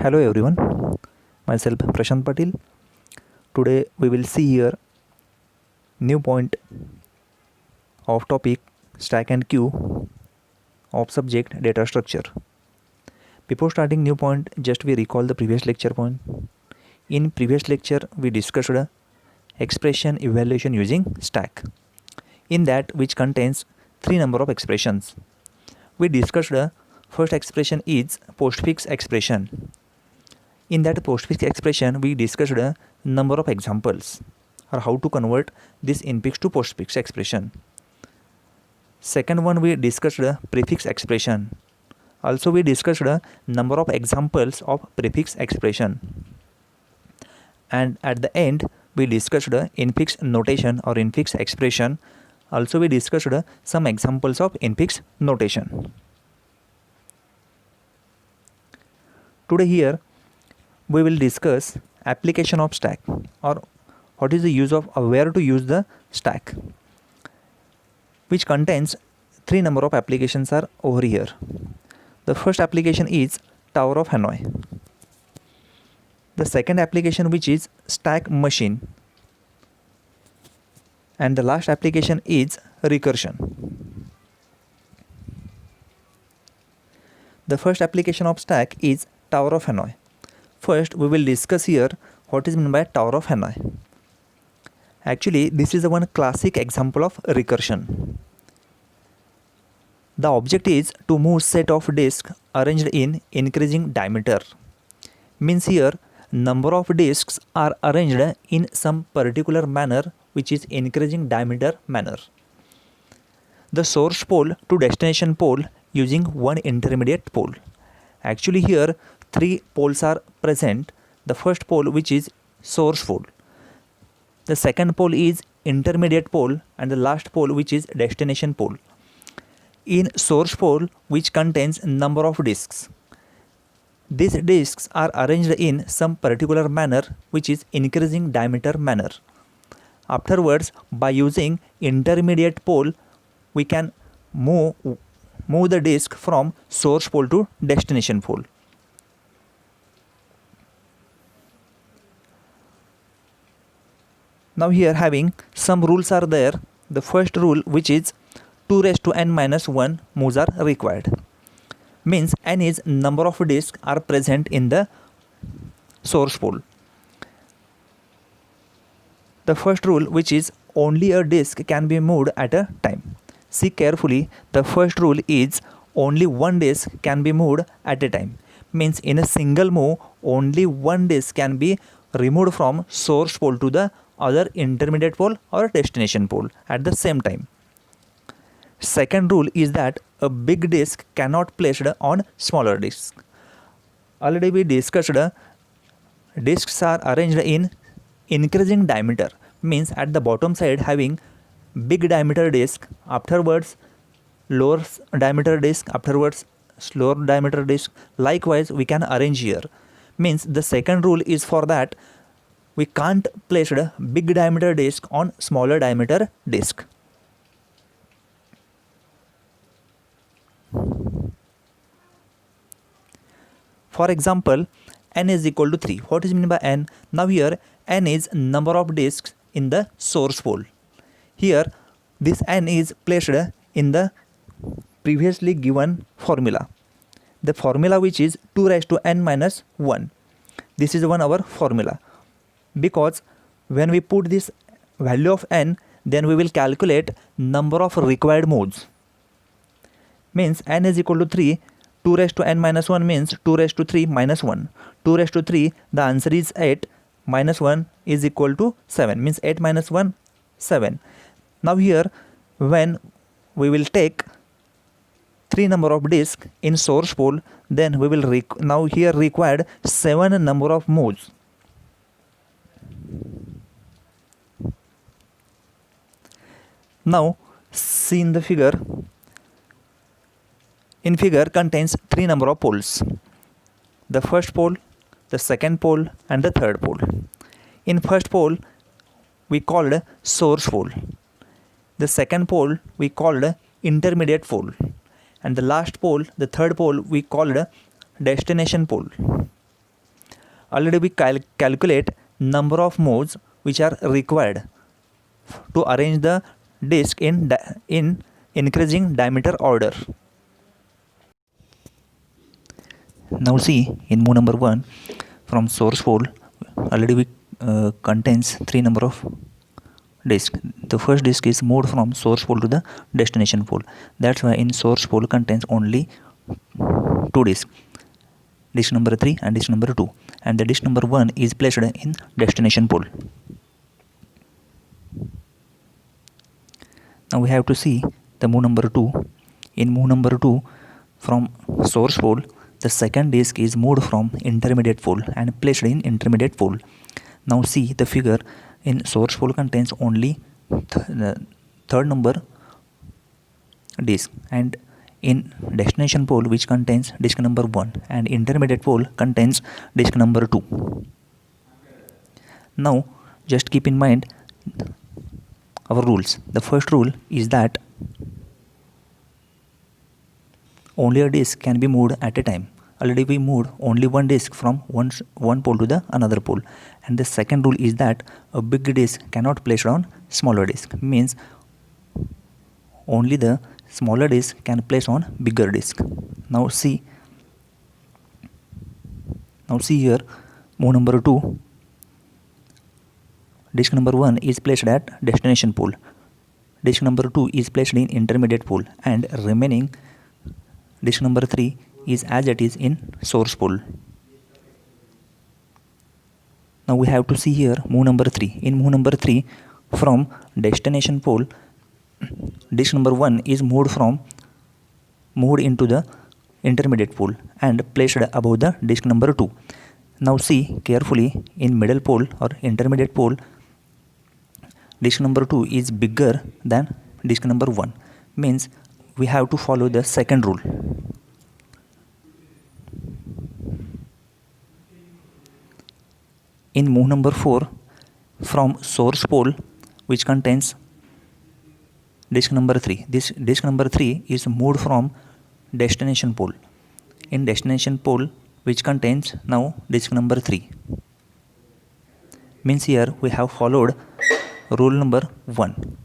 Hello everyone, myself Prashant Patil. Today we will see here new point of topic stack and queue of subject data structure. Before starting new point, just we recall the previous lecture point. In previous lecture we discussed expression evaluation using stack. In that which contains three number of expressions. We discussed first expression is postfix expression. In that postfix expression, we discussed a number of examples or how to convert this infix to postfix expression. Second one, we discussed a prefix expression. Also, we discussed a number of examples of prefix expression. And at the end, we discussed the infix notation or infix expression. Also, we discussed some examples of infix notation. Today here, we will discuss application of stack or what is the use of where to use the stack, which contains three number of applications are over here. The first application is Tower of Hanoi. The second application which is stack machine, and the last application is recursion. The first application of stack is Tower of Hanoi. First, we will discuss here what is meant by Tower of Hanoi. Actually, this is the one classic example of recursion. The object is to move set of disks arranged in increasing diameter. Means here, number of disks are arranged in some particular manner which is increasing diameter manner. The source pole to destination pole using one intermediate pole. Actually here, three poles are present. The first pole which is source pole, the second pole is intermediate pole, and the last pole which is destination pole. In source pole which contains number of disks, these disks are arranged in some particular manner which is increasing diameter manner. Afterwards, by using intermediate pole, we can move the disk from source pole to destination pole. Now here having some rules are there. The first rule which is 2 raised to n minus 1 moves are required. Means n is number of disks are present in the source pole. The first rule which is only a disk can be moved at a time. See carefully, the first rule is only one disk can be moved at a time. Means in a single move only one disk can be removed from source pole to the other intermediate pole or destination pole at the same time. Second rule is that a big disk cannot placed on smaller disk. Already we discussed disks are arranged in increasing diameter. Means at the bottom side having big diameter disk, afterwards lower diameter disk, afterwards slower diameter disk. Likewise we can arrange here. Means the second rule is for that we can't place a big diameter disk on smaller diameter disk. For example, n is equal to 3. What is meant by n? Now here n is number of disks in the source pole. Here this n is placed in the previously given formula. The formula which is 2 raised to n minus 1. This is our formula. Because when we put this value of n, then we will calculate number of required modes. Means n is equal to 3, 2 raised to n minus 1 means 2 raised to 3 minus 1. 2 raised to 3, the answer is 8, minus 1 is equal to 7, means 8 minus 1, 7. Now here when we will take 3 number of disks in source pole, then we will now here required 7 number of modes. Now see in the figure. In figure contains 3 number of poles. The first pole, the second pole, and the third pole. In first pole we called source pole. The second pole we called intermediate pole, and the last pole, the third pole, we called destination pole. already we calculate number of modes which are required to arrange the disk in increasing diameter order. Now see, in move number 1, from source pole already we contains 3 number of disk. The first disk is moved from source pole to the destination pole. That's why in source pole contains only 2 disks, disk number 3 and disk number 2, and the disk number 1 is placed in destination pole. Now we have to see the move number 2. In move number 2, from source pole, the second disk is moved from intermediate pole and placed in intermediate pole. Now see the figure. In source pole contains only third number disk, and in destination pole which contains disk number 1, and intermediate pole contains disk number 2. Now just keep in mind our rules. The first rule is that only a disk can be moved at a time. Already we moved only one disk from one pole to the another pole. And the second rule is that a big disk cannot place on smaller disk. Means only the smaller disk can place on bigger disk. Now see here, move number 2. Disk number 1 is placed at destination pole. Disk number 2 is placed in intermediate pole, and remaining disk number 3 is as it is in source pole. Now we have to see here move number 3. In move number 3, from destination pole, disk number 1 is moved into the intermediate pole and placed above the disk number 2. Now see carefully, in middle pole or intermediate pole, disk number 2 is bigger than disk number 1. Means we have to follow the second rule. In move number 4, from source pole which contains disk number 3, this disk number 3 is moved from destination pole. In destination pole which contains now disk number 3. Means here we have followed rule number 1.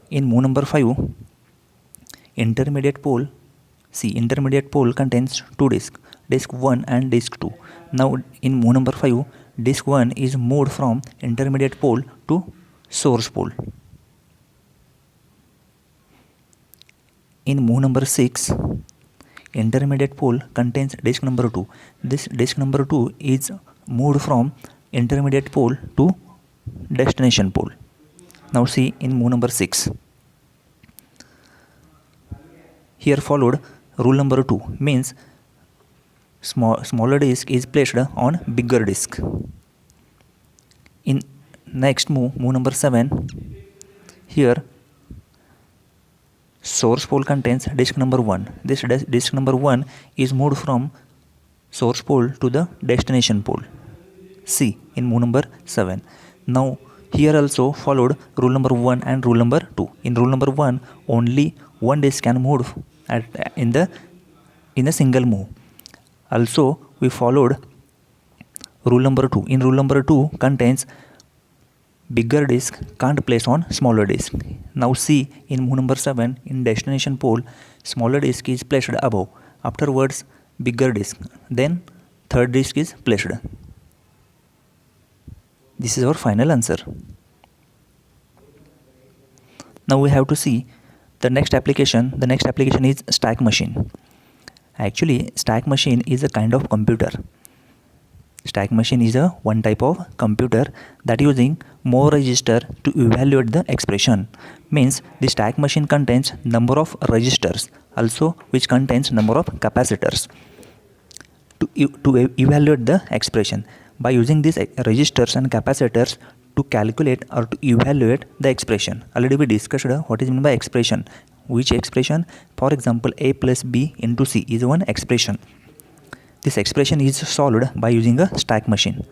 In move number 5, intermediate pole contains 2 disks, disk 1 and disk 2. Now in move number 5, disk 1 is moved from intermediate pole to source pole. In move number 6, intermediate pole contains disk number 2. This disk number 2 is moved from intermediate pole to destination pole. Now see in move number 6. Here followed rule number 2, means smaller disk is placed on bigger disk. In next move number 7, here source pole contains disk number 1. This disk number 1 is moved from source pole to the destination pole. See in move number 7. Now here also followed rule number 1 and rule number 2. In rule number 1, only one disk can move in a single move. Also we followed rule number 2. In rule number 2 contains bigger disk can't place on smaller disk. Now see in move number 7, in destination pole, smaller disk is placed above, afterwards bigger disk, then third disk is placed. This is our final answer. Now we have to see the next application. The next application is stack machine. Actually, stack machine is a kind of computer. Stack machine is a one type of computer that using more register to evaluate the expression. Means the stack machine contains number of registers, also which contains number of capacitors to evaluate the expression. By using these registers and capacitors to calculate or to evaluate the expression. Already we discussed what is meant by expression. Which expression? For example, a plus b into c is one expression. This expression is solved by using a stack machine.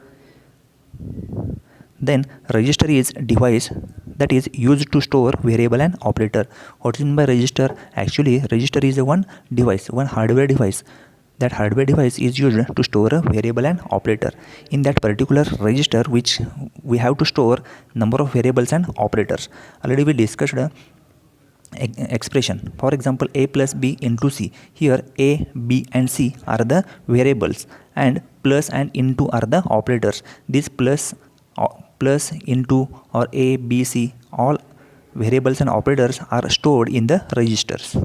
Then register is device that is used to store variable and operator. What is meant by register? Actually, register is one device, one hardware device That hardware device is used to store a variable and operator. In that particular register, which we have to store number of variables and operators. Already we discussed expression. For example, a plus b into c. Here a, b and c are the variables and plus and into are the operators. This plus into or a, b, c, all variables and operators are stored in the registers.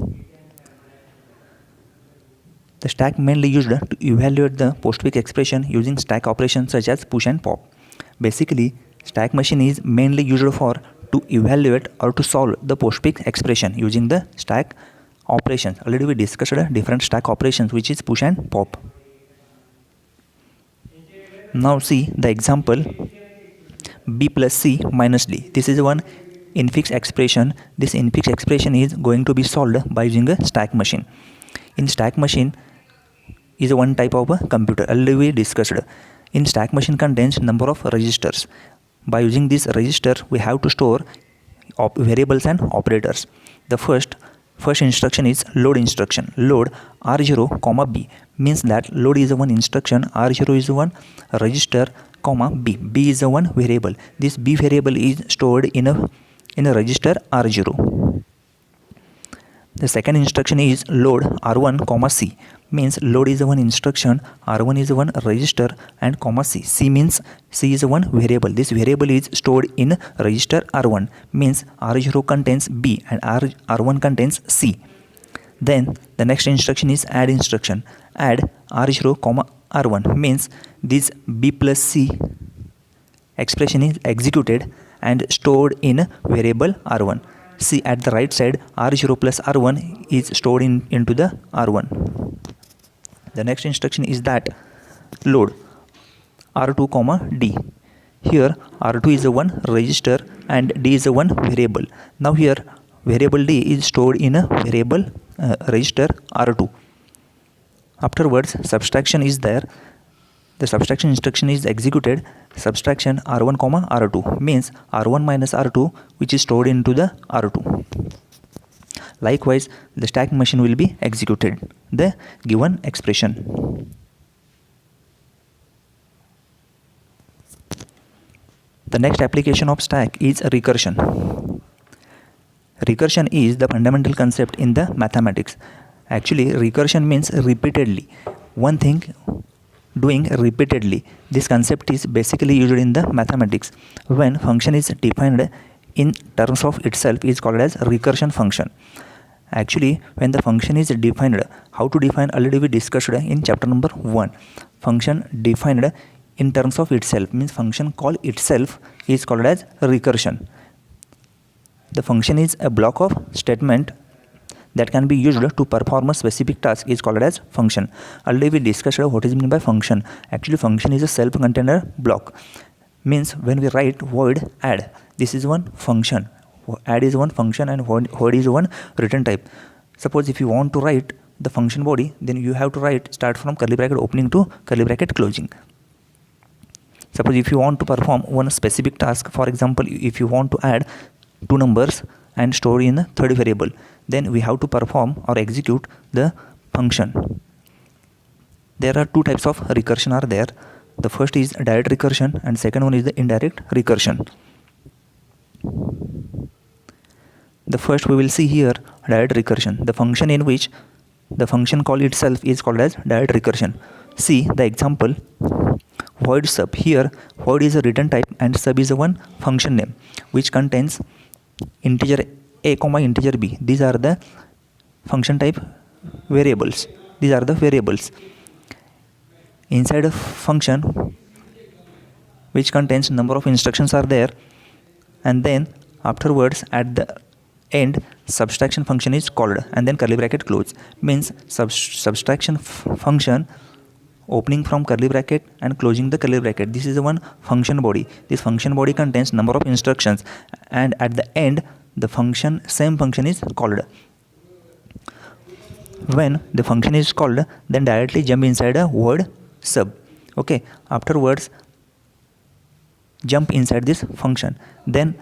The stack mainly used to evaluate the postfix expression using stack operations such as push and pop. Basically, stack machine is mainly used for to evaluate or to solve the postfix expression using the stack operations. Already we discussed different stack operations, which is push and pop. Now see the example b plus c minus d. This is one infix expression. This infix expression is going to be solved by using a stack machine. In stack machine is one type of a computer. Already we discussed. In stack machine contains number of registers. By using this register, we have to store variables and operators. The first instruction is load instruction. Load R0, B means that load is one instruction, R0 is one register, B. B is one variable. This B variable is stored in a register R0. The second instruction is load R1, C means load is one instruction, R1 is one register and C. C means C is one variable. This variable is stored in register R1 means R0 contains B and R1 contains C. Then the next instruction is add instruction. Add R0, R1 means this B plus C expression is executed and stored in variable R1. See at the right side, R0 plus R1 is stored into the R1. The next instruction is that load R2, D. Here R2 is a one register and D is a one variable. Now here variable D is stored in a variable register R2. Afterwards subtraction is there. The subtraction instruction is executed. Subtraction R1, R2 means R1 minus R2, which is stored into the R2. Likewise, the stack machine will be executed the given expression. The next application of stack is recursion. Recursion is the fundamental concept in the mathematics. Actually, recursion means repeatedly. One thing doing repeatedly. This concept is basically used in the mathematics. When function is defined in terms of itself is called as recursion function. Actually, when the function is defined, how to define already we discussed in chapter number 1. Function defined in terms of itself means function call itself is called as recursion. The function is a block of statement that can be used to perform a specific task is called as function. Already we discussed what is meant by function. Actually, function is a self-contained block. Means when we write void add, this is one function. Add is one function and void is one return type. Suppose if you want to write the function body, then you have to write start from curly bracket opening to curly bracket closing. Suppose if you want to perform one specific task, for example, if you want to add two numbers and store in a third variable, then we have to perform or execute the function. There are two types of recursion are there. The first is direct recursion and second one is the indirect recursion. The first we will see here direct recursion, the function in which the function call itself is called as direct recursion. See the example void sub. Here void is a return type and sub is a one function name which contains integer a, integer b. These are the function type variables. These are the variables inside a function which contains number of instructions are there, and then afterwards at the end subtraction function is called and then curly bracket close. Means subtraction function opening from curly bracket and closing the curly bracket. This is the one function body. This function body contains number of instructions and at the end the same function is called. When the function is called, then directly jump inside a void sub. Okay, afterwards jump inside this function. Then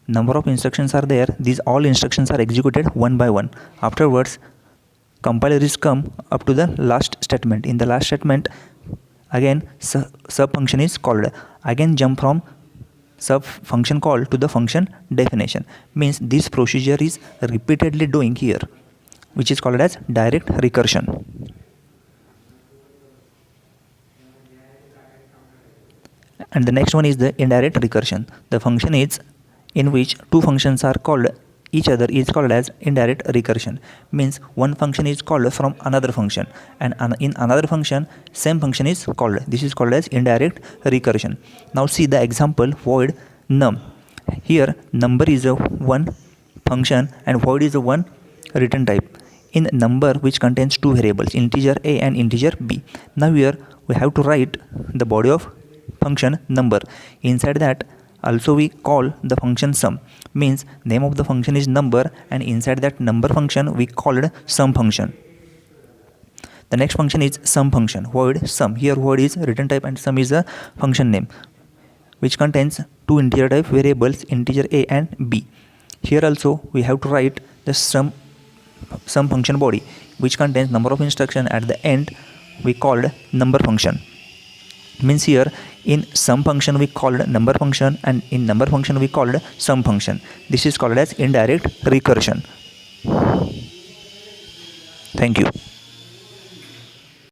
number of instructions are there. These all instructions are executed one by one. Afterwards compiler is come up to the last statement. In the last statement, again sub function is called. Again jump from sub function call to the function definition. Means this procedure is repeatedly doing here, which is called as direct recursion. And the next one is the indirect recursion. The function is in which two functions are called each other is called as indirect recursion. Means one function is called from another function, and in another function same function is called. This is called as indirect recursion. Now see the example void num. Here number is a one function and void is a one return type. In number which contains two variables, integer a and integer b. Now here we have to write the body of function number. Inside that also we call the function sum. Means name of the function is number, and inside that number function we called sum function. The next function is sum function, void sum. Here void is return type and sum is a function name which contains two integer type variables, integer a and b. Here also we have to write the sum function body which contains number of instruction. At the end we called number function. Means here in sum function we called number function, and in number function we called sum function. This is called as indirect recursion. Thank you.